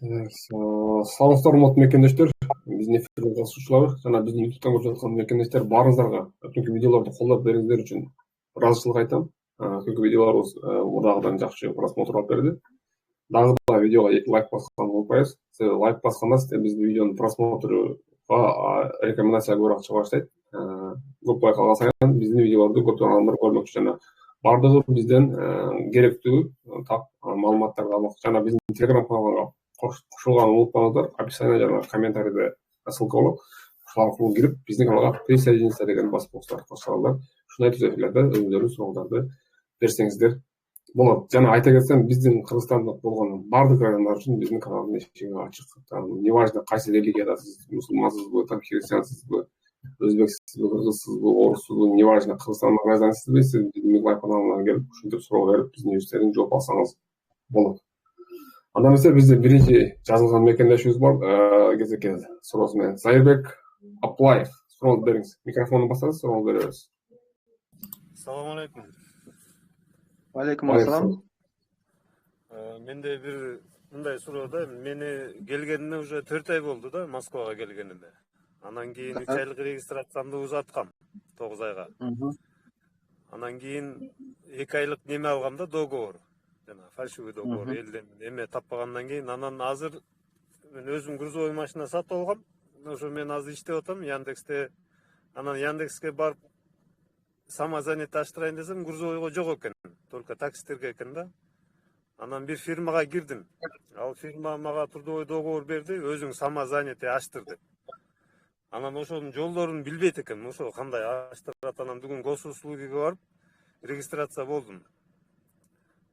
Саламатсыздар урматтуу мекендештер. Биздин эфирге катышуучулар жана биздин ютубтан көрүп жаткан мекендештер баарыңыздарга өткөнкү видеолорду колдоп бериңиздер үчүн ыраазычылык айтам. Өткөнкү видеолорубуз мурдагыдан жакшы просмотр алып берди. Дагы да видеого 2 лайк басканды унутпайбыз. Себеби лайк басканда биздин видеонун просмотруга рекомендация көбүрөөк чыга баштайт. Көп лайк алган сайын биздин видеолорду көптөгөн адамдар көрмөкчү жана бардыгы бизден керектүү маалыматтарды алмак жана биздин телеграм каналга кошулганды унутпаңыздар. Описание жана комментарийде ссылка болот. Ошол аркылуу кирип биздин каналга присоединиться дегенди басып коюңуздар. Кошсоңуздар ушундай түз эфирлерде өзүңүздөрдүн сурооңуздарды берсеңиздер болот. Жана айта кетсем, биздин Кыргызстандык болгон бардык адамдар үчүн биздин каналдын эшиги ачык. Неважно кайсы религиядасыз, мусулмансызбы, христиансызбы, өзбексизби, кыргызсызбы, оруссузбу, неважно Кыргызстандын гражданысызбы, сиз биздин Миглай каналына келип ушинтип суроо берип биздин юристтерден жооп алсаңыз болот. Андан эмесе биздин биринчи жазылган мекендешибиз бар. Кезекке суроосу менен Зайырбек Аплаев, сурооңузду бериңиз. Микрофонду бассаңыз сурооңузду бере бересиз. Салам алейкум. Алейкум ассалам. Менде бир мындай суроо да, мени келгениме уже 4 ай болду да, Москвага келгениме. Анан кийин 3 айлык регистрациямды узаткам 9 айга. Анан кийин 2 айлык неме алгам да, договор. Жана фальшивый договор элден эме таппагандан кийин анан азыр мен өзүм грузовой машина сатып алгам. Ошо мен азыр иштеп атам Яндексте. Анан Яндекске барып самозанятый аштырайын десем, грузовойго жок экен. Только таксистерге экен да. Анан бир фирмага кирдим. Ал фирма мага трудовой договор берди, өзүң самозанятый аштыр деп. Анан ошонун жолдорун билбейт экен. Ошо кандай аштырат. Анан бүгүн госуслугиге барып регистрация болдум.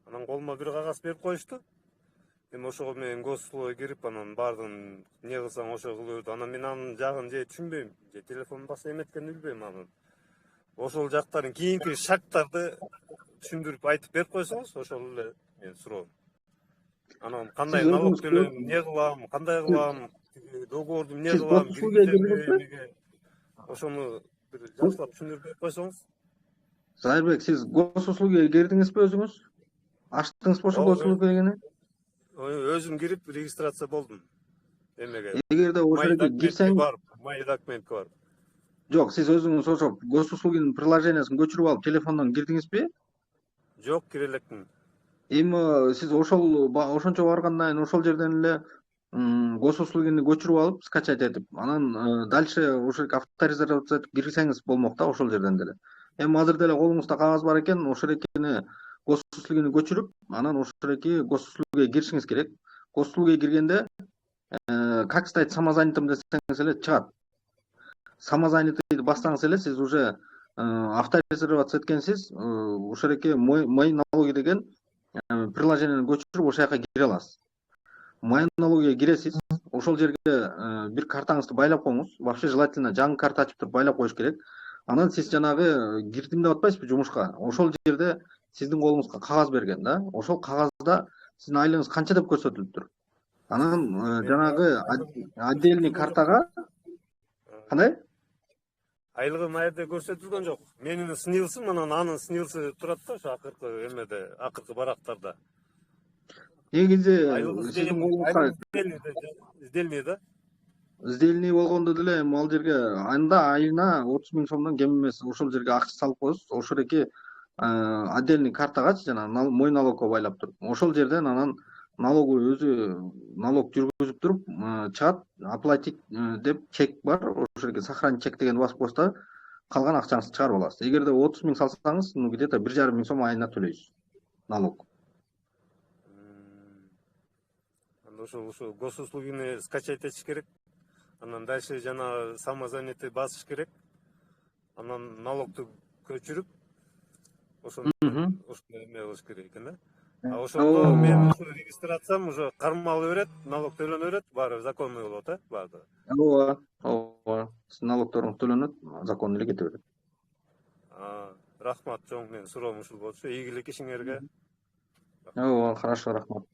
Анан колума бир кагаз берип коюшту. Эми ошого мен госуслугиге кирип, анан баардыгын не кылсаң ошо кыла берди. Анан мен анын жагын же түшүнбөйм, же телефон баса эметкенин билбейм анын. Ошол жактарын кийинки шарттарды түшүндүрүп айтып берип койсоңуз, ошол эле мен суроом. Анан кандай налог төлөйм, не кылам, кандай кылам, договорду эмне кылам, ошону бир жакшылап түшүндүрүп берип койсоңуз. Зайырбек, сиз госуслугиге кирдиңизби өзүңүз? Аштыңызбы ошол госуслугиге? Өзүм кирип регистрация болдум. Эмеге? Эгерде ошол кирсең, май документке барып. Жок, сиз өзүңүз ошо госуслугинин приложениясын көчүрүп алып телефондон кирдиңизби? Жок, кире элекмин. Эми сиз ошончо баргандан кийин ошол жерден эле госуслугини көчүрүп алып, скачать этип, анан дальше ошо авторизация этип кирсеңиз болмок да ошол жерден деле. Эми азыр деле колуңузда кагаз бар экен, ошол экени госуслугини көчүрүп, анан ошол эки госуслугиге киришиңиз керек. Госуслугиге киргенде как стать самозанятым десеңиз эле чыгат. Самозанятыйды бассаңыз эле сиз уже авторизация эткенсиз, ошол эки мои налоги деген приложениени көчүрүп ошол жака кире аласыз. Мои налогиге киресиз, ошол жерге бир картаңызды байлап коюңуз. Вообще желательно жаңы карта ачып туруп байлап коюш керек. Анан сиз жанагы кирдим деп атпайсызбы жумушка? Ошол жерде сиздин колуңузга кагаз берген да. Ошол кагазда сиздин айлыгыңыз канча деп көрсөтүлүптүр. Анан жанагы отдельный картага кандай? Айлыгым айерде көрсөтүлгөн жок. Менин снилсым, анын снилсы турат да, ошо акыркы эмеде, акыркы барактарда. Негизи сиздин колуңузга издельный да. Издельный болгондо деле ал жерге айына 30 000 сомдон кем эмес ошол жерге акча салып коесуз. Ошол эки отдельный картагачы жана мой налогко байлап туруп, ошол жерден анан налогу өзү налог жүргүзүп туруп чыгат, оплатить деп чек бар. Ошол жерге сохранить чек дегенди басып коесуз, калган акчаңызды чыгарып аласыз. Эгерде 30 000 салсаңыз, где-то 1,5 000 сом айына төлөйсүз налог. Ошо госуслугини скачать этиш керек. Анан дальше жана самозанятый басыш керек. Анан налогду көчүрүп, ошону эме кылыш керек экен да. А ошондо мен ушу регистрациям уже кармалып берет, налог төлөнө берет, баары законный болот, баардыгы. Ооба. Сиздин налогторуңуз төлөнөт, законный эле кете берет. Рахмат, чоң, менин суроом ушул болчу. Ийгилик ишиңерге. Ооба, хорошо, рахмат.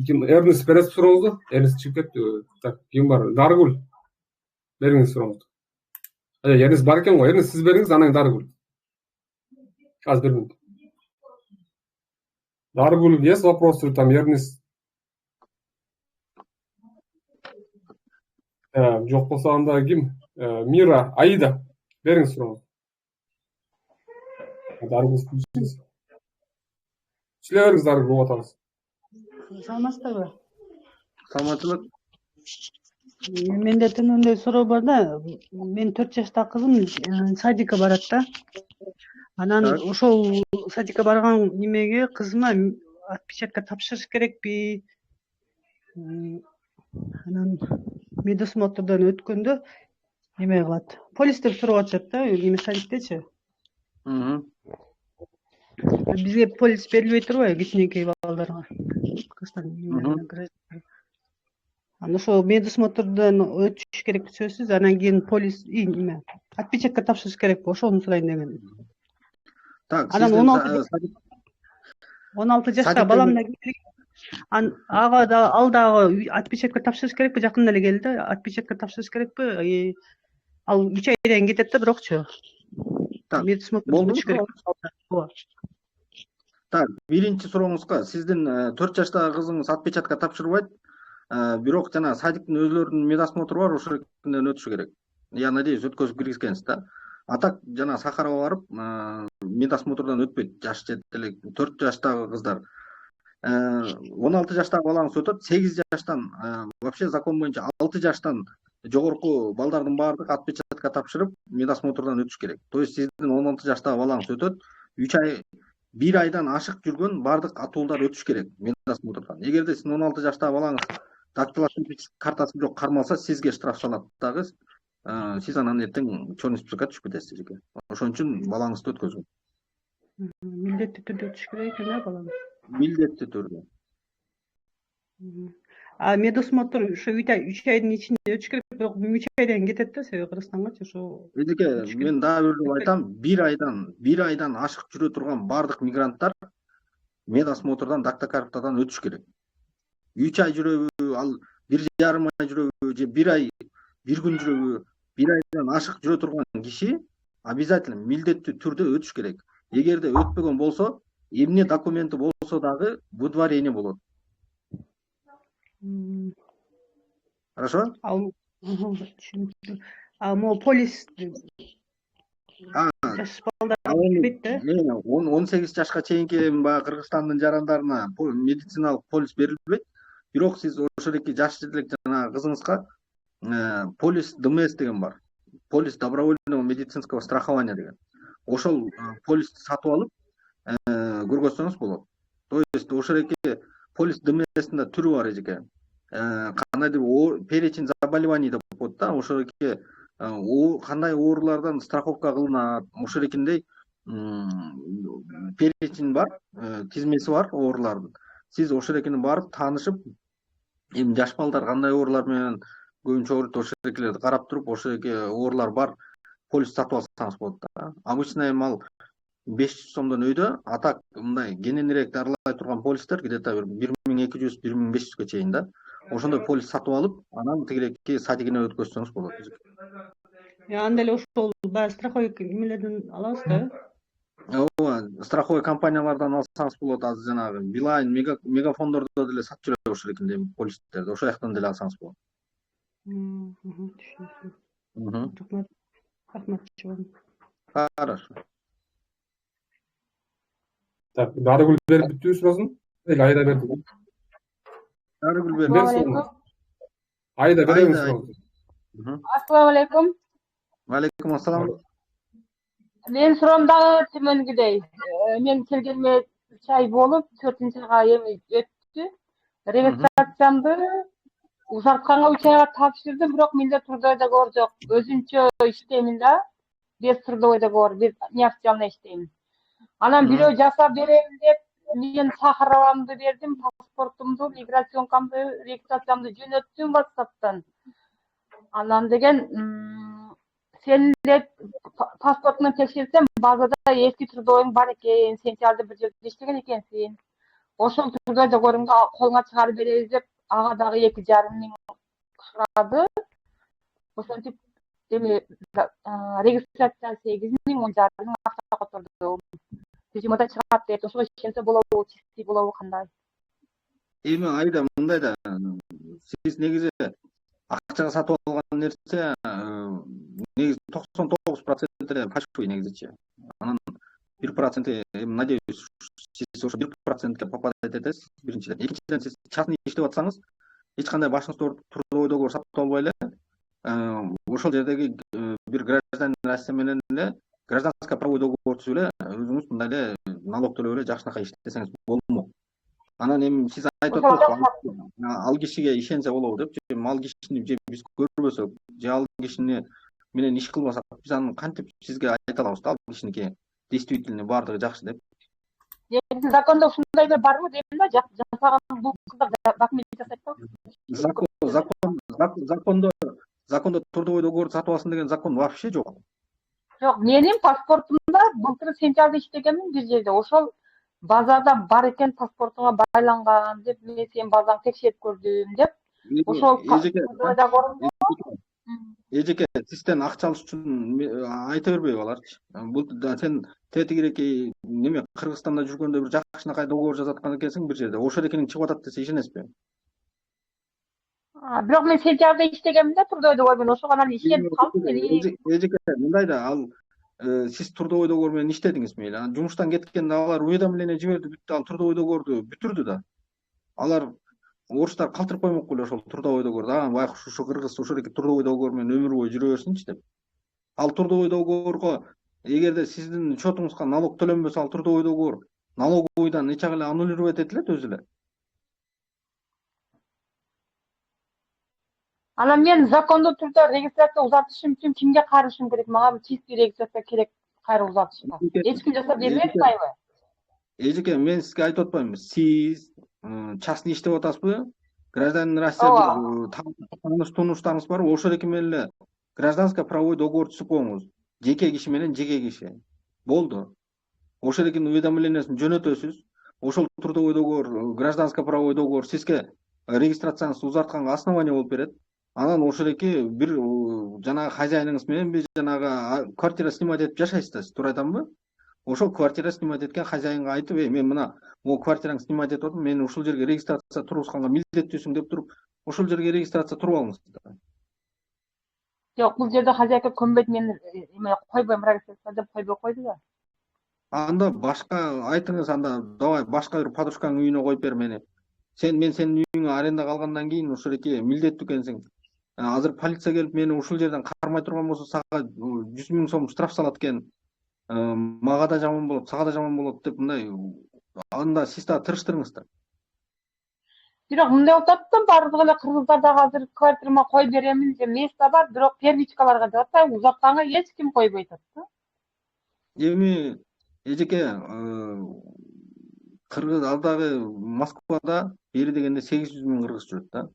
Эрнест бересиз сурооңузду? Эрнест чыгып кетти. Так, ким бар? Дарыгүл. Бериңиз сурооңузду. Эрнест бар экен го. Эрнест сиз бериңиз, анан Дарыгүл. Азыр бермейм. Даргул, есть вопросы, там, Ернис? Жоқ болса анда ким? Мира, Аида, беріңіз сұрағыңызды. Даргул, включіңіз. Сөйлей беріңіз, Даргул, отаңыз. Саламатсыздарбы? Саламатчылык. Менде тынындай суроо бар да. Мен 4 жаштагы кызым садикке барат да. Анан Так. ошол садикке барган немеге кызыма отпечатка тапшырыш керекпи? Анан медосмотрдон өткөндө неме кылат? Полистер сурап атышат да, неме садиктечи. Бизге полис берилбей турбайбы кичинекей балдарга? Анан ошол медосмотрдон өтүш керек сөзсүз, анан кийин полис неме отпечатка тапшырыш керекпи? Ошону сурайын дегем. Так, Анан сиздин 16 жаштагы балам да келди. Ага да ал дагы отпечатка тапшырыш керекпи? Жакында эле келди да, отпечатка тапшырыш керекпи? Ал 3 айдан кетет да бирокчу. Так, Медосмотр болду. өтүш керек. Так, биринчи сурооңузга, сиздин 4 жаштагы кызыңыз отпечатка тапшырбайт, бирок жана садиктин өзлөрүнүн медосмотру бар, ошондон өтүшү керек. Я надеюсь, өткөзүп киргизгенсиз да. А так жана Сахарова барып, медосмотрдон өтпөйт, жаш жет эле 4 жаштагы кыздар. 16 жаштагы балаңыз өтөт, 8 жаштан, вообще закон боюнча 6 жаштан жогорку балдардын баардыгы отпечатка тапшырып, медосмотрдон өтүш керек. То есть сиздин 16 жаштагы балаңыз өтөт, 3 ай 1 айдан ашык жүргөн баардык атуулдар өтүш керек медосмотрдон. Эгерде сиздин 16 жаштагы балаңыз дактилоскопический картасы жок кармалса, сизге штраф салат дагы. Сиз анан эртең черный списокко түшүп кетесиз экен. Ошон үчүн балаңызды өткөзүң. Милдеттүү түрдө өтүш керек экен да балам? Милдеттүү түрдө. Медосмотр ошо 3 айдын ичинде өтүш керек, бирок 3 айдан кетет да, себеби Кыргызстангачы ошо. Эдике, мен дагы бир жолу айтам, 1 айдан ашык жүрө турган баардык мигранттар медосмотрдон, дактокартадан өтүш керек. 3 ай жүрөбү, ал 1,5 ай жүрөбү, же 1 ай 1 күн жүрөбү, 1 айдан ашык жүрө турган киши обязательно милдеттүү түрдө өтүш керек. Эгерде өтпөгөн болсо, эмне документи болсо дагы выдворение болот. Хорошо? Могу полис жаш балдар кетпейт да? 18 жашка чейинки баягы Кыргызстандын жарандарына медициналык полис берилбейт. Бирок сиз ошол эки жаш элек жанагы кызыңызга полис ДМС деген бар. Полис добровольного медицинского страхования деген. Ошол полисти сатып алып көргөзсөңүз болот. То есть ошол эки полис ДМСтин да түрү бар эже. Кандайдыр перечень заболеваний деп коет да, ошол эки кандай оорулардан страховка кылынат, ошол экиндей перечень бар, тизмеси бар оорулардын. Сиз ошол экини барып таанышып, эми жаш балдар кандай оорулар менен көбүнчө ооруйт, ошол экилерди карап туруп, ошол эки оорулар бар полис сатып алсаңыз болот да. Обычно эми ал 500 сомдон өйдө, а так мындай кененирээк дарылай турган полистер где-то 1200-1500га чейин да. Ошондой полис сатып алып, анан тигилеки садигине өткөзсөңүз болот. Анда эле ошол баягы страховой немелерден алабыз да? Ооба, страховой компаниялардан алсаңыз болот. Азыр жанагы Билайн, Мегафондордо деле сатып жүрөт ошол экинде полистерди. Ошол жактан деле алсаңыз болот. Рахмат. Хорошо. Так, Дарыгүл берип бүттүбү суроосын? Эле Айда берди. Дарыгүл берди. Айда бериңиз сурооңузду. Ассаламу алейкум. Алейкум ассалам. Мен суроом дагы төмөнгүдөй. Мен келгениме 3 ай болуп, 4-айга эми өттү. Регистрациямды узартканга 3 айга тапшырдым, бирок менде трудовой договор жок. Өзүмчө иштеймин да. Без трудовой договор, без неофициально иштейм. Анан бирөө жасап берем деп, мен Сахаровамды бердим, паспортумду, миграционкамды, регистрациямды жөнөттүм WhatsApp'тан. Анан деген сен деп паспортуңду текшерсем, базада эски трудовойуң бар экен, сен чалды бир жерде иштеген экенсиң. Ошол трудовой договоруңду колуңа чыгарып беребиз деп, ага дагы 2,5 миң сурады. Ошентип эми регистрация 8 миң, 10,5 миң акча которду. тижимада чыгат дейт. Ошого ишенсе болобу, чистый болобу кандай? Эми Айда мындай да, сиз негизи акчага сатып алган нерсе негизи 99% эле фальшивый негизичи. Анан 1% надеюсь, сиз ошо 1%ке попадать этесиз биринчиден. Экинчиден, сиз частный иштеп атсаңыз, эч кандай башыңызды трудовой договор сатып албай эле ошол жердеги бир гражданин Россия менен эле гражданский правовой договор түзүп эле өзүңүз мындай эле налог төлөп эле жакшынакай иштесеңиз болмок. Анан эми сиз айтып атасыз, ал кишиге ишенсе болобу деп, же ал кишини же биз көрбөсөк, же ал кишини менен иш кылбасак, биз аны кантип сизге айта алабыз да, ал кишиники действительно баардыгы жакшы деп. Негизи закондо ушундай бир барбы дейм да, жасаган бул кыздар документ жасайт да. Закондо трудовой договор сатып алсын деген закон вообще жок. Жок, менин паспортумда былтыр сентябрда иштегенмин бир жерде. Ошол базада бар экен, паспортуңа байланган деп, мен сенин базаңды текшерип көрдүм деп. Ошол эжеке, сизден акча алыш үчүн айта бербейби аларчы? Бул сен тетигиреки неме Кыргызстанда жүргөндө бир жакшынакай договор жасаткан экенсиң бир жерде. Ошол экенин чыгып атат десе ишенесизби? Бирок мен сентябрда иштегенмин да трудовой договормен. Ошого анан ишенип калдым мен. Эжеке, мындай да, ал сиз трудовой договор менен иштедиңиз мейли. Анан жумуштан кеткенде алар уведомление жиберди, бүттү, ал трудовой договорду бүтүрдү да. Алар орустар калтырып коймок беле ошол трудовой договорду. Байкуш ушу кыргыз ошол трудовой договор менен өмүр бою жүрө берсинчи деп. Ал трудовой договорго эгерде сиздин счетуңузга налог төлөнбөсө, ал трудовой договор налоговойдон эч эле аннулировать этилет өзү эле. Анан мен закондуу түрдө регистрация узартышым үчүн кимге кайрылышым керек? Мага чистый регистрация керек кайра узартышка. Эч ким жасап бербей атпайбы? Эжеке, мен сизге айтып атпаймынбы? Сиз частный иштеп атасызбы? Гражданин Россия тааныш тунуштарыңыз барбы? Ошол эки менен эле гражданско правовой договор түзүп коюңуз. Жеке киши менен жеке киши. Болду. Ошол экинин уведомлениесин жөнөтөсүз. Ошол трудовой договор, гражданско правовой договор сизге регистрацияңызды узартканга основание болуп берет. Анан ошол эки бир жанагы хозяиниңиз менен жанагы квартира снимать этип жашайсыздар, туура айтамбы? Ошол квартира снимать эткен хозяинга айтып, мен мына могу квартираңды снимать этип атам, мени ушул жерге регистрация тургузганга милдеттүүсүң деп туруп, ошол жерге регистрация туруп алыңыздар. Жок, бул жерде хозяйка көнбөйт, мен эме койбойм, регистрация деп койбой койду да. Анда башка айтыңыз, анда давай башка бир подружкаңдын үйүнө коюп бер мени. Мен сенин үйүңө арендага алгандан кийин ошол эки милдеттүү экенсиң. Азыр полиция келип мени ушул жерден кармай турган болсо, сага 100 000 сом штраф салат экен. Мага да жаман болот, сага да жаман болот деп мындай. Анда сиз да тырыштырыңыздар. Бирок мындай болуп атты, баардыгы эле кыргыздар дагы азыр квартирама кой беремин деп место бар, бирок первичкаларга деп атпайбы, узатканга эч ким койбой атат да. Эми эжеке, кыргыз алдагы Москвада бери дегенде 800 000 кыргыз жүрөт да.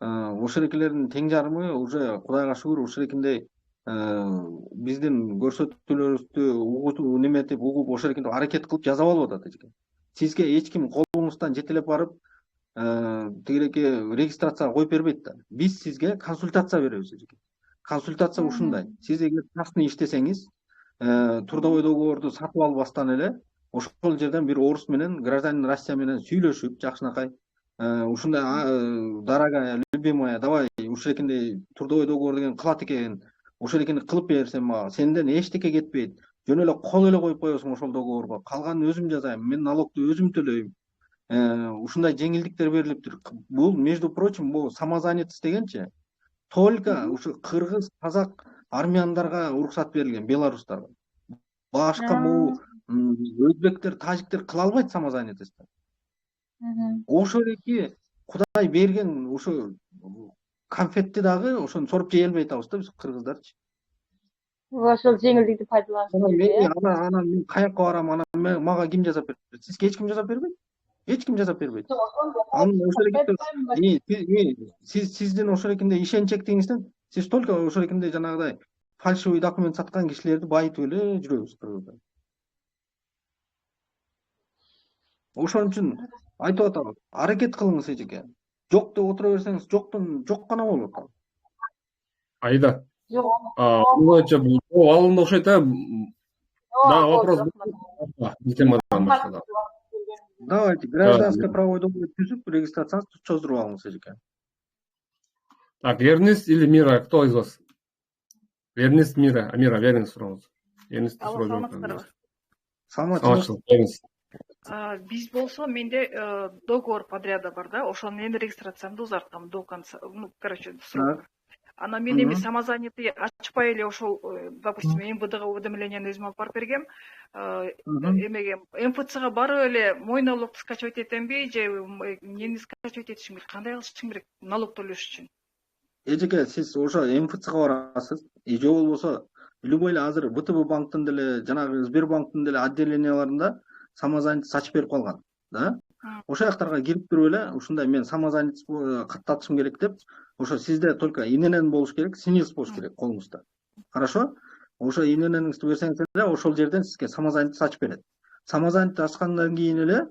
Ошол экилердин тең жарымы уже Кудайга шүгүр ошол экиндей биздин көрсөтүүлөрүбүздү угутуп неметип угуп ошол экиндей аракет кылып жазап алып атат эжеке. Сизге эч ким колуңуздан жетелеп барып тигиреки регистрацияга коюп бербейт да. Биз сизге консультация беребиз эжеке. Консультация ушундай. Сиз эгер частный иштесеңиз, трудовой договорду сатып албастан эле ошол жерден бир орус менен гражданин Россия менен сүйлөшүп жакшынакай ушундай дорогая, любимая, давай ушул экиндей трудовой договор деген кылат экен. Ошол экени кылып берсем мага, сенден эчтеке кетпейт. Жөн эле кол эле коюп коесуң ошол договорго. Калганын өзүм жазайм, мен налогду өзүм төлөйм. Ушундай жеңилдиктер берилиптир. Бул, между прочим, бул самозанятость дегенчи только ушу кыргыз, казак, армяндарга уруксат берилген, белорустарга. Башка могу өзбектер, тажиктер кыла албайт самозанятость. Ошол эки Кудай берген ушу конфетти дагы ошону соруп жей албай атабыз да биз кыргыздарчы. Ошол жеңилдикти пайдаланып. Анан мен каяка барам, анан мага ким жазап берет? Сизге эч ким жазап бербейт? Эч ким жазап бербейт. Анан ошол эки сиздин ошол экиндей ишенчектигиңизден сиз только ошол экиндей жанагыдай фальшивый документ саткан кишилерди байытып эле жүрөбүз кыргыздар. Ошон үчүн айтып атабыз, аракет кылыңыз эжеке. Жок деп отура берсеңиз, жоктон жок гана болуп атат. Айда. Жок. Мынча бул алынды окшойт да. Да, вопрос был. Темадан башка. Давайте гражданское правовой договор түзүп регистрацияңызды чоздуруп алыңыз эжеке. Так, Верность или Мира? Кто из вас? Верность, Мира. Мира, Верность сұраңыз. Верность Алло, саламатсыздарбы? Саламатчылык. Верность. Биз болсо менде договор подряда бар да, ошонун эми регистрациямды узарткам до конца, ну, короче, срока. Анан мен эми самозанятый ачпай эле ошол, допустим, МВДга уведомлениени өзүм алып барып бергем. Эмеге МФЦга барып эле мой налогду скачивать этемби же эмнени скачивать этишим керек, кандай кылышым керек налог төлөш үчүн? Эжеке, сиз ошо МФЦга барасыз. Же болбосо любой эле азыр ВТБ банктын деле, жанагы Сбербанктын деле отделенияларында самозанятый ачып берип калган, да? Ошол жактарга кирип туруп эле ушундай мен самозанятый каттатышым керек деп, ошо сизде только ИНН болуш керек, СНИЛС болуш керек колуңузда. Хорошо? Ошо ИННиңизди берсеңиз эле ошол жерден сизге самозанятый ачып берет. Самозанятый ачкандан кийин эле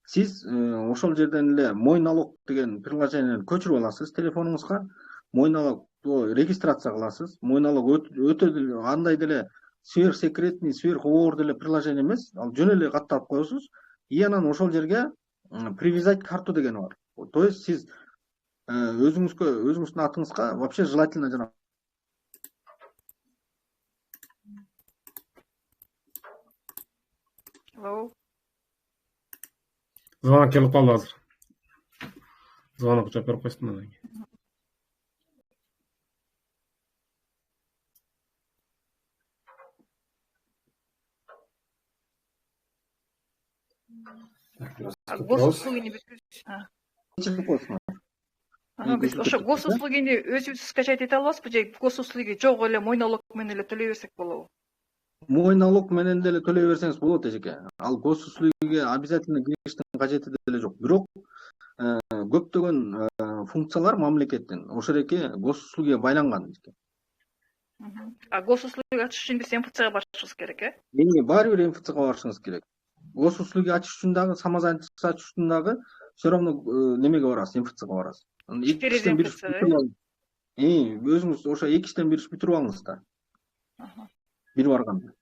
сиз ошол жерден эле мой налог деген приложениени көчүрүп аласыз телефонуңузга. Мой налог регистрация кыласыз. Мой налог өтө деле андай деле сверхсекретный, сверховор деле приложение эмес. Ал жөн эле каттап коесуз. И анан ошол жерге привязать карту деген бар. То есть сиз өзүңүздүн атыңызга вообще желательно жана Звонок келип калды азыр. Звонок жооп берип койсун анан кийин. Госуслугини биз ошо госуслугини өзүбүз скачать эте алабызбы же госуслуги жок эле мой налог менен эле төлөй берсек болобу? Мой налог менен деле төлөй берсеңиз болот эжеке. Ал госуслугиге обязательно кириштин кажети деле жок. Бирок көптөгөн функциялар мамлекеттин ошол эки госуслугиге байланган эжеке. Госуслуги ачыш үчүн биз МФЦга барышыбыз керек, Баары бир МФЦга барышыңыз керек. Госуслуги ачыш үчүн дагы, самозанятый ачыш үчүн дагы все равно немеге барасыз, МФЦга барасыз. Экиштен бир өзүңүз ошо экиштен бир бүтүрүп алыңыз да. Бир барганда.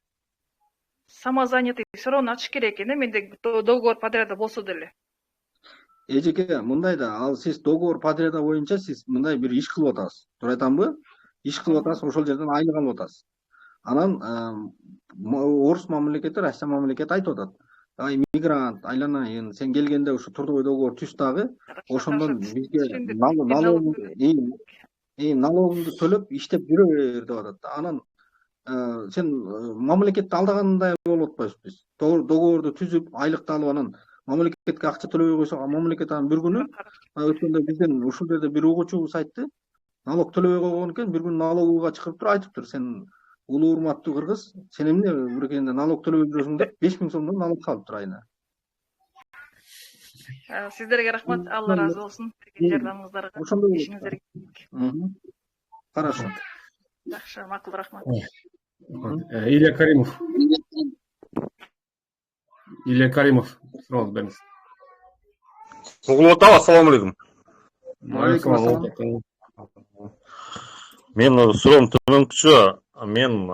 Самозанятый все равно ачыш керек экен, менде договор подряда болсо деле. Эжеке, мындай да, ал сиз договор подряда боюнча сиз мындай бир иш кылып атасыз. Туура айтамбы? Иш кылып атасыз, ошол жерден айлык алып атасыз. Анан орус мамлекети, Россия мамлекети айтып атат. Ай мигрант, айланайын, сен келгенде ушу трудовой договор түз дагы, ошондон бизге налогуңду төлөп иштеп жүрө бер деп атат. Анан сен мамлекетти алдагандай болуп атпайбызбы биз? Договорду түзүп, айлыкты алып анан мамлекетке акча төлөбөй койсок, мамлекет анан бир күнү өткөндө бизден ушул жерде бир угуучубуз айтты. Налог төлөбөй койгон экен, бир күнү налоговыйга чыгып туруп айтыптыр, сен улуу урматтуу кыргыз, сен эмне биркенде налог төлөбөй жүрөсүң деп 5000 сомдон налог салыптыр айына. Сиздерге рахмат, Алла разы болсун. Жардамыңыздарга, ишиңиздерге. Хорошо. Жакшы, макул, рахмат. Илья Каримов. Илья Каримов, сұрағыңыз беріңіз. Угулов ата, ассаламу алейкум. Алейкум ассалам. Мен суроом төмөнкүчө, мен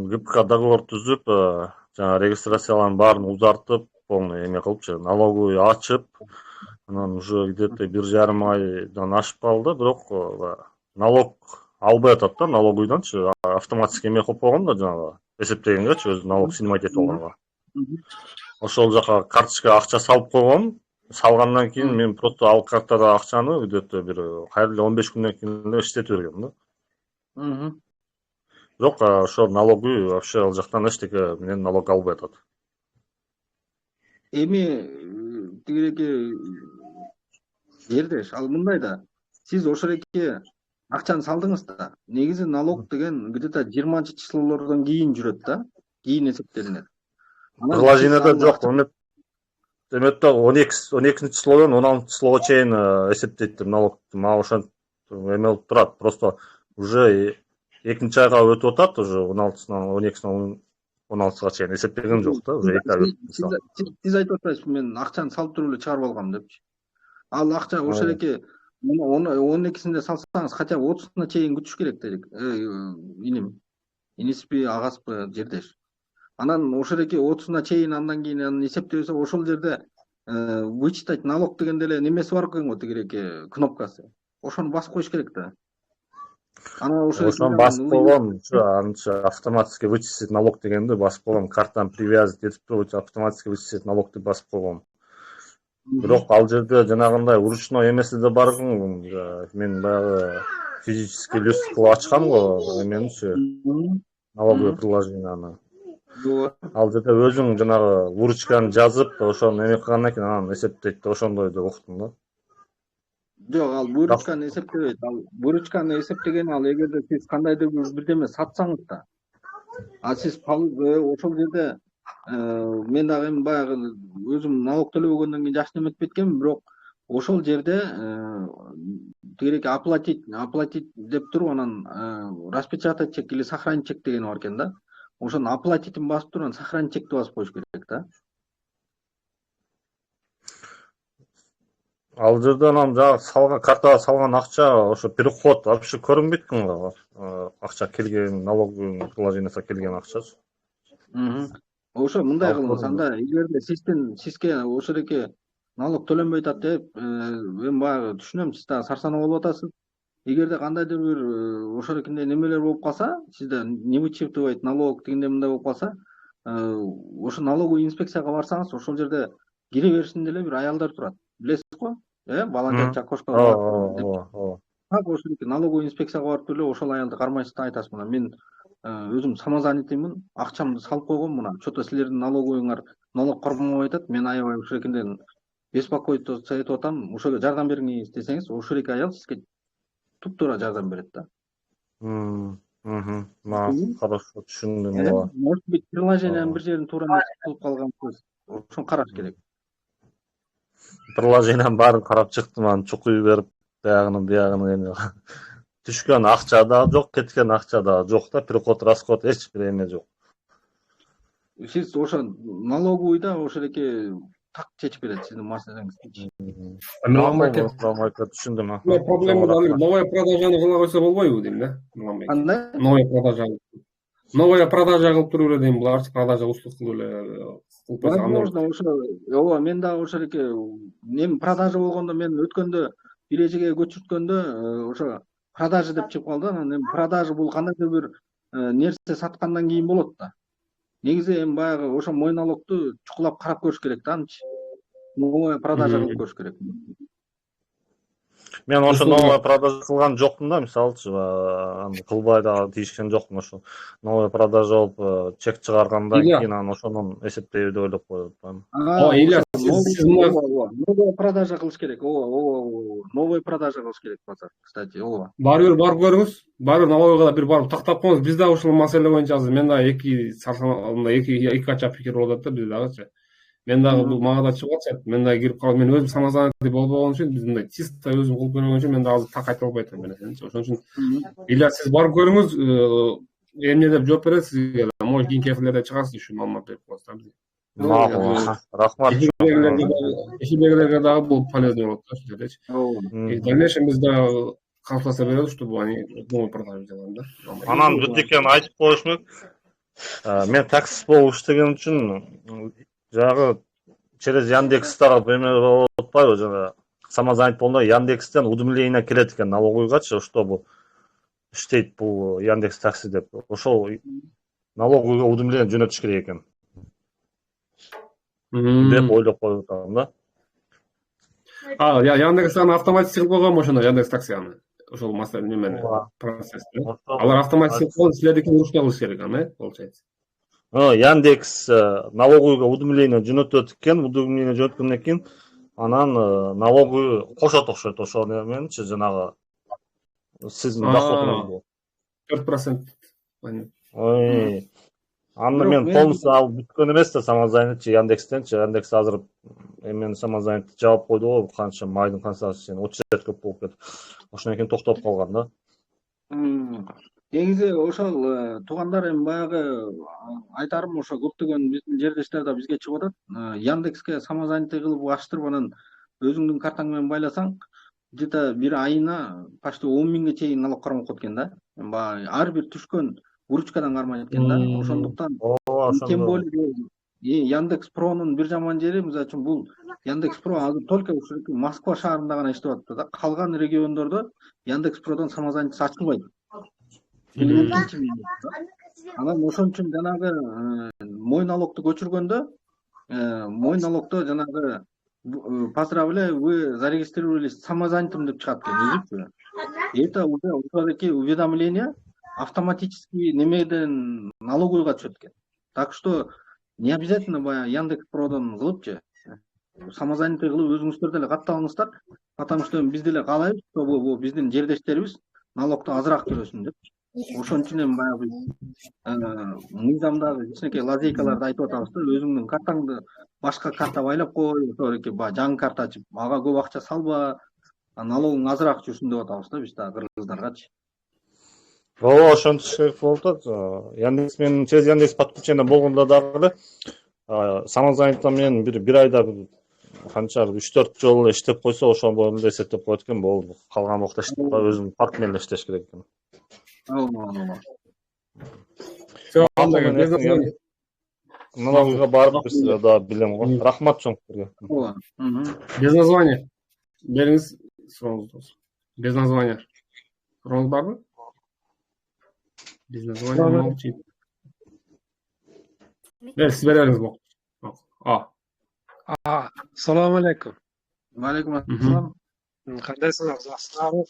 ГПК договор түзүп, жана регистрациялардын баарын узартып, полный эме кылыпчы, налоговый ачып, анан уже где-то 1,5 айдан ашып калды, бирок налог албай атат да, налоговыйданчы автоматически эме кылып койгон да, жанагы эсептегенгечи, өзү налог снимать этип алганга. Ошол жака карточкага акча салып койгом. Салгандан кийин мен просто ал картада акчаны где-то бир кайрылы 15 күндөн кийин иштетип бергем да. Бирок ошо налоговый вообще ал жактан эчтеке менен налог албай атат. Эми тигиреки жердеш, ал мындай да. Сиз ошол эки акчаны салдыңыз да. Негизи налог деген где-то 20-числолордон кийин жүрөт да. Кийин эсептелинет. Приложениеде жок, эметте 12 числодон 16 числого чейин эсептейт налог. Мага ошентип эме болуп турат. Просто уже экинчи айга өтүп атат, уже 16-сынан 12-сынан 16-га чейин эсептеген жок да, уже 2 ай. Сиз айтып атпайсызбы, мен акчаны салып туруп эле чыгарып алгам депчи. Ал акча ошол эки 12-синде салсаңыз, хотя бы 30-на чейин күтүш керек дедик. Иним. Иниспи, агаспы, жердеш. Анан ошол эки 30-на чейин андан кийин аны эсептебесе ошол жерде вычитать налог деген деле немеси бар экен го тигиреки кнопкасы. Ошону басып коюш керек да. Анан ошол Ошону басып койгом, анча автоматически вычислить налог дегенди басып койгом, картаны привязывать этип туруп автоматически вычислить налог деп басып койгом. Бирок ал жерде жанагындай ручной эмеси да бар экен. Мен баягы физический лист кылып ачкам го эменичи, налоговый приложенияны. Ал жерде өзүң жанагы выручканы жазып, ошону эме кылгандан кийин анан эсептейт да, ошондой деп уктум да. Жок, ал выручканы эсептебейт. Ал выручканы эсептеген ал эгерде сиз кандайдыр бир бирдеме сатсаңыз да. А сиз ошол жерде мен дагы эми баягы өзүм налог төлөбөгөндөн кийин жакшы эметпейт экенмин, бирок ошол жерде тигиреки оплатить деп туруп анан распечатать чек или сохранить чек деген бар экен да. Ошону оплатитин басып туруп анан сохранить чекти басып коюш керек да. Ал жерде анан жагы салган картага салган акча ошо переход вообще көрүнбөйт экен го. Акча келген, налоговый приложенияга келген акчасы. Ошо мындай кылыңыз анда, эгерде сизге ошол эки налог төлөнбөй атат деп, мен баягы түшүнөм, сиз дагы сарсанаа болуп атасыз. Эгерде кандайдыр бир ошол экиндей немелер болуп калса, сизде не вычитывать налог дегендей мындай болуп калса, ошо налоговый инспекцияга барсаңыз, ошол жерде кире беришинде эле бир аялдар турат. Билесиз го? Волонтерчи окошкого барып. Так ошол налоговый инспекцияга барып эле ошол аялды кармайсыз да, айтасыз мына мен өзүм самозанятыймын, акчамды салып койгом мына. Что-то силердин налоговыйңар налог кармабай атат, мен аябай ошол экинден беспокоиться этип атам, ошого жардам бериңиз десеңиз, ошол эки аял сизге туп-туура жардам берет да. Хорошо түшүндүм. Может быть, приложениянын бир жерин туура эмес кылып калганбыз. Ошону караш керек. Приложениянын баарын карап чыктым, анан чукуй берип, биягыны эме түшкөн акча да жок, кеткен акча да жок да, переход, расход эч бир эме жок. Сиз ошо налоговыйда ошол эки так чечип берет сиздин маселеңизди. Түшүндүм. Проблема новая продажаны кыла койсо болбойбу дейм да. Кандай? Новая продажа кылып туруп эле дейм, буларчы продажа услуг кылып эле. Возможно, ошо мен дагы ошол эки нем продажа болгондо мен өткөндө бир эжеге көчүрткөндө ошо продажа деп чыгып калды. Анан эми продажа бул кандайдыр бир нерсе саткандан кийин болот да. Негизи эми баягы ошо мой налогду чукулап карап көрүш керек да, анчы. Новая продажа кылып көрүш керек. Мен ошо новая продажа кылган жокмун да, мисалычы, кылбай дагы тийишкен жокмун. Ошо новая продажа болуп чек чыгаргандан кийин анан ошонун эсептейби деп ойлоп коём. Новая продажа кылыш керек. Новая продажа кылыш керек базар. Кстати, Баары бир барып көрүңүз. Баары бир налогага бир барып тактап коюңуз. Биз дагы ушул маселе боюнча азыр мен дагы эки кача пикир болуп атат да, биз дагычы. Мен дагы бул мага да чыгып атат. Мен дагы кирип калып, мен өзүм самозанятый болбогон үчүн, биз мындай чисто өзүм кылып көргөн үчүн мен дагы азыр так айта албай атам мен сенчи. Ошон үчүн Илья, сиз барып көрүңүз, эмне деп жооп берет сизге. Может, кийинки эфирлерде чыгарсыз ушул маалымат берип коесуз да бизге. Рахмат. Эфирлерге дагы бул полезный болот да ушул жердечи. В дальнейшем биз дагы калыпташа беребиз, чтобы они новый продажа делали да. Анан бүт экенин айтып коюш керек. Мен таксист болуп иштеген үчүн жагы через Яндекс тарап эме болуп атпайбы, жана самозанят болгондо Яндекстен уведомление келет экен налоговыйгачы, чтобы иштейт бул Яндекс такси деп. Ошол налоговыйга уведомление жөнөтүш керек экен деп ойлоп коюп атам да. Яндекстен автоматически кылып койгонбу ошондо Яндекс таксияны? Ошол маселе немени процессти. Алар автоматически кылып, силердики ручка кылыш керек аны, получается. Яндекс налоговыйга уведомление жөнөтөт экен, уведомление жөнөткөндөн кийин анан налоговый кошот окшойт ошол неменичи, жанагы сиздин доходуңузду 4%. Аны мен полностью алып бүткөн эмес да, самозанятчы Яндекстенчи. Яндекс азыр эмени самозанятты жаап койду го, канча майдын канчасы чейин очередь көп болуп кетип. Ошондон кийин токтоп калган да. Негизи ошол туугандар эми баягы айтарым, ошо көптөгөн биздин жердештер да бизге чыгып атат. Яндекске самозанятый кылып ачтырып анан өзүңдүн картаң менен байласаң, где-то бир айына почти 10 миңге чейин налог кармап коет экен да. Ар бир түшкөн выручкадан кармайт экен да. Ошондуктан тем более Яндекс Про'нун бир жаман жери, мисалы үчүн бул Яндекс Про азыр только ушу Москва шаарында гана иштеп атты да. Калган региондордо Яндекс Про'дон самозанятость ачылбайт. Анан ошон үчүн жанагы мой налогду көчүргөндө, мой налогдо жанагы поздравляю, вы зарегистрировались самозанятым деп чыгат экен, это уже такие уведомления автоматически немеден налоговыйга түшөт экен. Так что не обязательно баягы Яндекс Продон кылыпчы, самозанятый кылып өзүңүздөр деле катталыңыздар, потому что биз деле каалайбыз, чтобы биздин жердештерибиз налогду азыраак төлөсүн деп. Ошон үчүн эми баягы мыйзамдагы кичинекей лазейкаларды айтып атабыз да, өзүңдүн картаңды башка карта байлап кой, баягы жаңы карта ачып, ага көп акча салба, налогуң азыраак жүрсүн деп атабыз да биз да кыргыздаргачы. Ооба, ошентиш керек болуп атат. Яндекс менен через Яндекс подключение болгондо дагы самозанятый менен бир айда канча 3-4 жол иштеп койсо, ошол боюнда эсептеп коет экен, болду. Калган убакта өзүнүн парк менен иштеш керек экен. Налогга барып биз да билем го. Рахмат чоңдурга. Без названия. Бериңиз сурооңузду. Без названия. Сурооңуз барбы? Без названия молчит. Сиз бере бериңиз бок. Салам алейкум. Алейкум ассалам. Кандайсыңар? Жакшысыңарбы?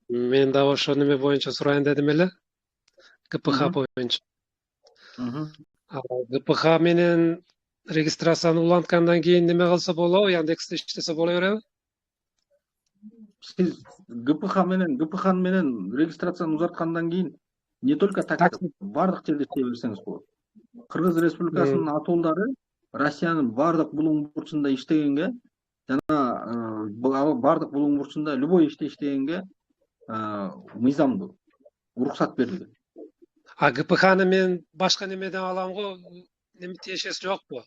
Мен да ошо неме боюнча сурайын дедим эле. ГПХ боюнча. ГПХ менен регистрацияны уланткандан кийин неме кылса болобу? Яндексте иштесе боло береби? Сиз ГПХ менен регистрацияны узарткандан кийин не только такси, бардык жерде иштей берсеңиз болот. Кыргыз Республикасынын атуулдары Россиянын бардык булуң бурчунда иштегенге, жана бардык булуң бурчунда любой иште иштегенге мыйзамдуу уруксат берилген. ГПХны мен башка немеден алам го, неме тиешеси жокпу?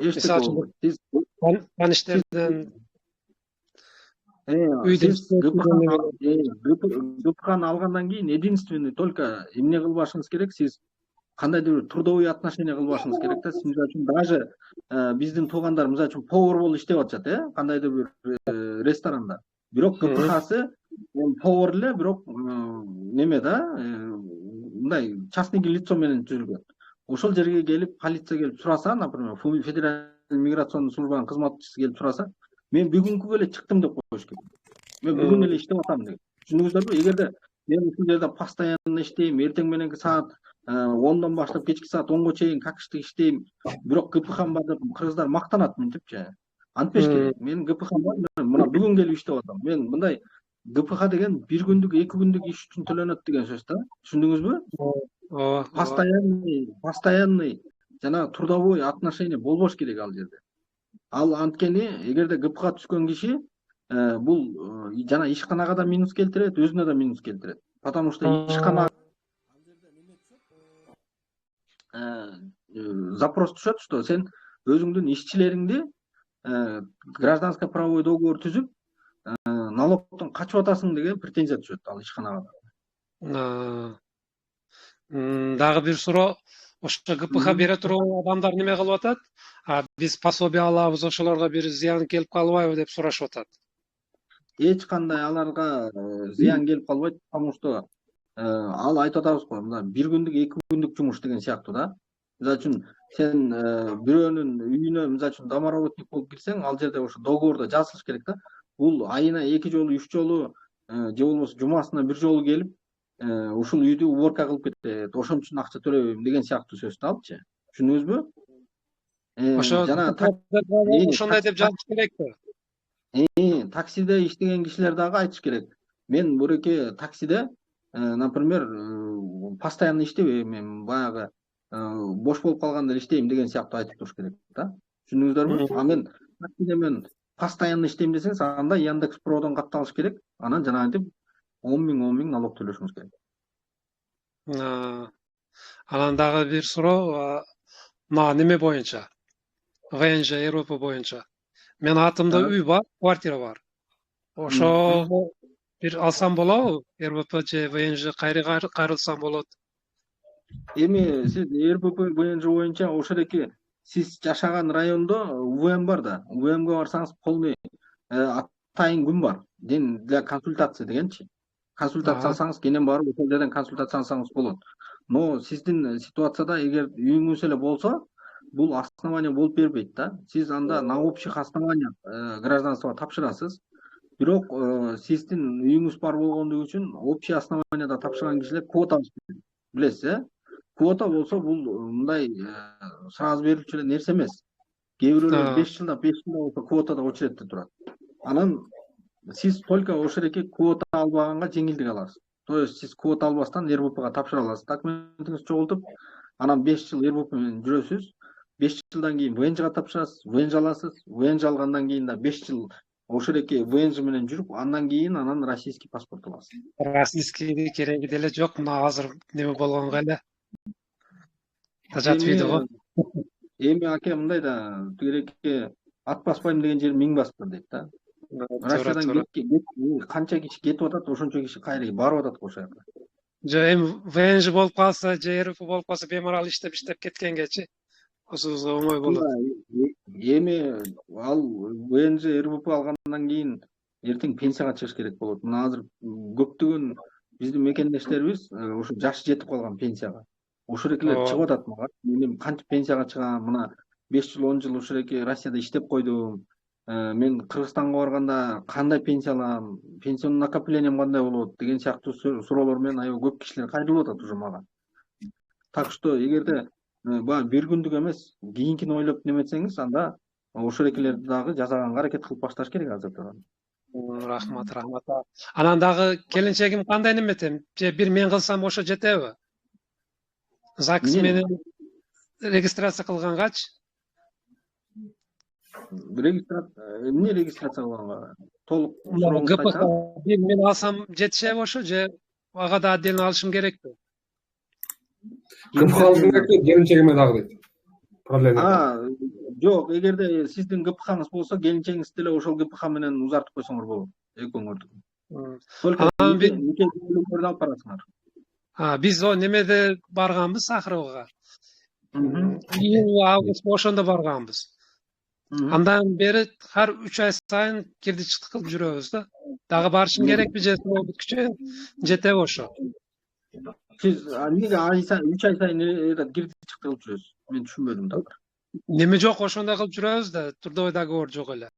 Мисалы үчүн сиз таныштерден ГПХны алгандан кийин единственный только эмне кылбашыңыз керек, сиз кандайдыр бир трудовой отношение кылбашыңыз керек да. Сиз мисалы үчүн даже биздин туугандар мисалы үчүн повар болуп иштеп атышат, кандайдыр бир ресторанда. Бирок ГПХсы повар эле, бирок неме да, мындай частный лицо менен түзүлгөн. Ошол жерге келип, полиция келип сураса, например, федеральный миграционный службанын кызматчысы келип сураса, мен бүгүнкү эле чыктым деп коюш керек. Мен бүгүн эле иштеп атам деген. Түшүндүңүздөрбү? Эгерде мен ушул жерде постоянно иштейм, эртең мененки саат 10-дон баштап кечки саат 10го чейин какштык иштейм, бирок ГПХм бар деп кыргыздар мактанат мынтипчи. Антпеш керек. Менин ГПХм бар, мына бүгүн келип иштеп атам. Мен мындай ГПХ деген 1 күндүк, 2 күндүк иш үчүн төлөнөт деген сөз да. Түшүндүңүзбү? Постоянный жана трудовой отношение болбош керек ал жерде. Ал анткени эгерде ГПХ түшкөн киши бул жана ишканага да минус келтирет, өзүнө да минус келтирет. Потому что ишкана запрос түшөт, что сен өзүңдүн ишчилериңди гражданско правовой договор түзүп налогтон качып атасың деген претензия түшөт ал ишканага. Дагы бир суроо, ошо ГПХ бере турган адамдар неме кылып атат? Биз пособие алабыз, ошолорго бир зыян келип калбайбы деп сурашып атат. Эч кандай аларга зыян келип калбайт, потому что ал айтып атабыз го, мына 1 күндүк, 2 күндүк жумуш деген сыяктуу да. Мисалы үчүн сен бирөөнүн үйүнө мисалы үчүн домоработник болуп кирсең, ал жерде ошо договордо жазылыш керек да. Бул айына 2 жолу, 3 жолу же болбосо жумасына 1 жолу келип, ушул үйдү уборка кылып кетет, ошон үчүн акча төлөбөйм деген сыяктуу сөз да алчы. Түшүндүңүзбү? Ошо жана ошондой деп жазыш керекпи? Таксиде иштеген кишилер дагы айтыш керек. Мен буреке таксиде, например, постоянно иштебейм, мен баягы бош болуп калганда иштейм деген сыяктуу айтып туруш керек да. Түшүндүңүздөрбү? А мен таксиде мен постоянно иштейм десеңиз, анда Яндекс Продон катталыш керек. Анан жанагынтип 10 миң налог төлөшүңүз керек. Анан дагы бир суроо, мына неме боюнча, ВНЖ Европа боюнча. Мен атымда үй бар, квартира бар. Ошо бир алсам болобу? РВП же ВНЖ кайрылсам болот. Эми сиз РПП ВНЖ боюнча ошол эки сиз жашаган райондо УВМ бар да. УВМге барсаңыз полный атайын күн бар. Для консультация дегенчи. Консультация алсаңыз кенен барып ошол жерден консультация алсаңыз болот. Но сиздин ситуацияда эгер үйүңүз эле болсо, бул основание болуп бербейт да. Сиз анда на общих основаниях гражданствого тапшырасыз. Бирок сиздин үйүңүз бар болгондугу үчүн общий основанияда тапшырган кишилер квота билесиз, Квота болсо бул мындай сразу берилчү эле нерсе эмес. Кээ бирөөлөр 5 жылда болсо квотада очередте турат. Анан сиз только ошол эки квота албаганга жеңилдик аласыз. То есть сиз квота албастан РБПга тапшыра аласыз. Документиңизди жоготуп, анан 5 жыл РБП менен жүрөсүз. 5 жылдан кийин ВНЖга тапшырасыз, ВНЖ аласыз. ВНЖ алгандан кийин да 5 жыл ошол эки ВНЖ менен жүрүп, андан кийин анан российский паспорт аласыз. Российский кереги деле жок, мына азыр неме болгонго эле. Жатпайды го. Эми аке мындай да, тигиреке ат баспайм деген жер миң баспыр дейт да. Россиядан канча киши кетип атат, ошончо киши кайра барып атат ошол жака. Жо эми ВНЖ болуп калса, же РФ болуп калса, бемарал иштеп кеткенгечи ошо оңой болот. Эми ал ВНЖ РБП алгандан кийин эртең пенсияга чыгыш керек болот. Мына азыр көптөгөн биздин мекендештерибиз ошо жашы жетип калган пенсияга. Ошол экелер чыгып атат мага. Мен канча пенсияга чыгам, мына 5 жыл 10 жыл ошол эки Россияда иштеп койдум. Мен Кыргызстанга барганда кандай пенсия алам, пенсионный накоплением кандай болот деген сыяктуу суроолор менен аябай көп кишилер кайрылып атат уже мага. Так что эгерде баягы бир күндүк эмес, кийинкини ойлоп неметсеңиз, анда ошол экелерди дагы жасаганга аракет кылып башташ керек азырдан. Рахмат. Анан дагы келинчегим кандай неметем? Же бир мен кылсам ошо жетеби? ЗАГС менен регистрация кылгангачы? Эмне регистрация кылганга? Толук ГПХ мен алсам жетишеби ошо же ага да отдельно алышым керекпи? ГПХ алышың керек, келинчегиме дагы дейт. Проблема. Жок, эгерде сиздин ГПХңыз болсо, келинчегиңизди деле ошол ГПХ менен узартып койсоңор болот. Экөөңөрдү. Только нике алып барасыңар. Биз о немеде барганбыз Сахаровага. Август ошондо барганбыз. Андан бери ар 3 ай сайын кирди чыкты кылып жүрөбүз да. Дагы барышым керекпи же бүткүчө жетеби ошо? Сиз эмнеге 3 ай сайын кирди чыкты кылып жүрөсүз? Мен түшүнбөдүм дагы. Неме жок, ошондой кылып жүрөбүз да, трудовой договор жок эле.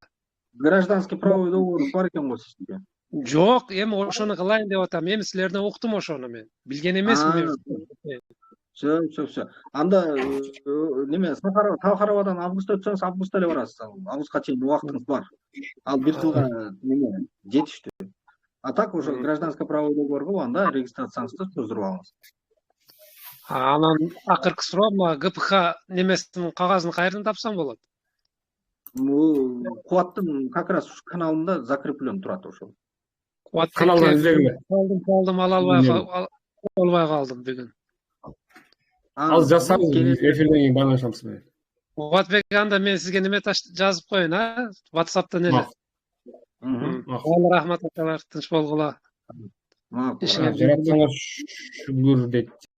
Гражданский правовой договор бар экен го сизде. Жок, эми ошону кылайын деп атам. Эми силерден уктум ошону мен. Билген эмесмин. Все. Анда неме Сахаровадан августта өтсөңүз, августта эле барасыз. Августка чейин убактыңыз бар. Ал бир жылга неме жетиштүү. А так ошо гражданский правовой договорго анда регистрацияңызды туздуруп алыңыз. Анан акыркы суроо, ГПХ немесинин кагазын кайерден тапсам болот? Кубаттын как раз каналында закреплен турат ошол. Кубат Каналдан излегиле. Калдым, албай калдым бүгүн. Ал жасаңыз, эфирден кийин байланышабыз менен. Кубатбек, анда мен сизге неме жазып коеюн, WhatsApp'тан эле. Рахмат акалар, тынч болгула. Жаратканга шүгүр дейт.